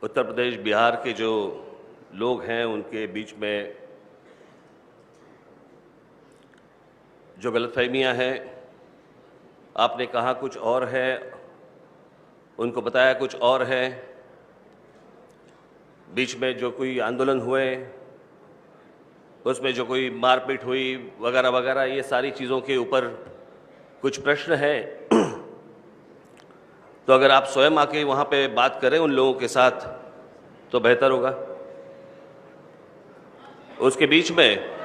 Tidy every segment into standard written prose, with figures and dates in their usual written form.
उत्तर प्रदेश बिहार के जो लोग हैं उनके बीच में जो गलतफहमियां हैं, आपने कहा कुछ और है, उनको बताया कुछ और है। बीच में जो कोई आंदोलन हुए उसमें जो कोई मारपीट हुई वगैरह वगैरह, ये सारी चीज़ों के ऊपर कुछ प्रश्न हैं। तो अगर आप स्वयं आके वहाँ पे बात करें उन लोगों के साथ तो बेहतर होगा। उसके बीच में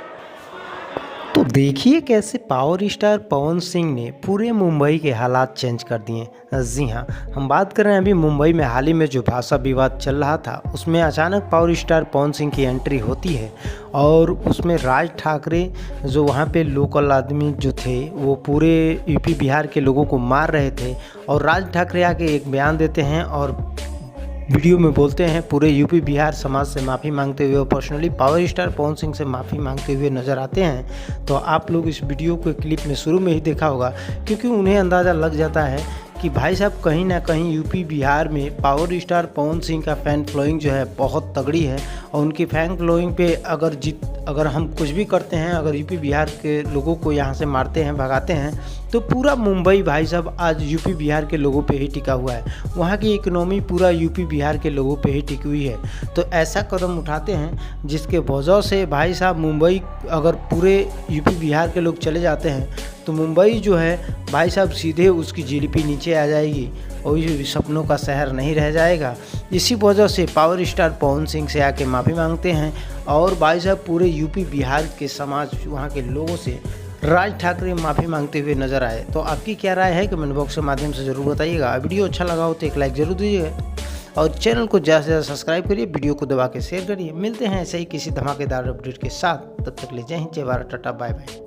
तो देखिए कैसे पावर स्टार पवन सिंह ने पूरे मुंबई के हालात चेंज कर दिए। जी हाँ, हम बात कर रहे हैं अभी मुंबई में हाल ही में जो भाषा विवाद चल रहा था, उसमें अचानक पावर स्टार पवन सिंह की एंट्री होती है और उसमें राज ठाकरे जो वहाँ पे लोकल आदमी जो थे वो पूरे यूपी बिहार के लोगों को मार रहे थे और राज ठाकरे आके एक बयान देते हैं और वीडियो में बोलते हैं, पूरे यूपी बिहार समाज से माफ़ी मांगते हुए और personally power star Pawan Singh से माफ़ी मांगते हुए नज़र आते हैं। तो आप लोग इस वीडियो को क्लिप में शुरू में ही देखा होगा, क्योंकि उन्हें अंदाज़ा लग जाता है कि भाई साहब कहीं ना कहीं यूपी बिहार में पावर स्टार पवन सिंह का फ़ैन फॉलोइंग जो है बहुत तगड़ी है और उनकी फ़ैन फॉलोइंग पे अगर हम कुछ भी करते हैं, अगर यूपी बिहार के लोगों को यहाँ से मारते हैं, भगाते हैं, तो पूरा मुंबई भाई साहब आज यूपी बिहार के लोगों पे ही टिका हुआ है। वहाँ की इकोनॉमी पूरा यूपी बिहार के लोगों पे ही टिकी हुई है। तो ऐसा कदम उठाते हैं जिसके वजह से भाई साहब मुंबई, अगर पूरे यूपी बिहार के लोग चले जाते हैं तो मुंबई जो है भाई साहब सीधे उसकी जीडीपी नीचे आ जाएगी और ये सपनों का शहर नहीं रह जाएगा। इसी वजह से पावर स्टार पवन सिंह से आके माफ़ी मांगते हैं और भाई साहब पूरे यूपी बिहार के समाज, वहाँ के लोगों से राज ठाकरे माफ़ी मांगते हुए नजर आए। तो आपकी क्या राय है कमेंट बॉक्स के माध्यम से ज़रूर बताइएगा। वीडियो अच्छा लगा हो तो एक लाइक ज़रूर दीजिएगा और चैनल को ज़्यादा से ज़्यादा सब्सक्राइब करिए, वीडियो को दबा के शेयर करिए। मिलते हैं ऐसे ही किसी धमाकेदार अपडेट के साथ, तब तक ले जय हिंद, जय भारत, टाटा, बाय बाय।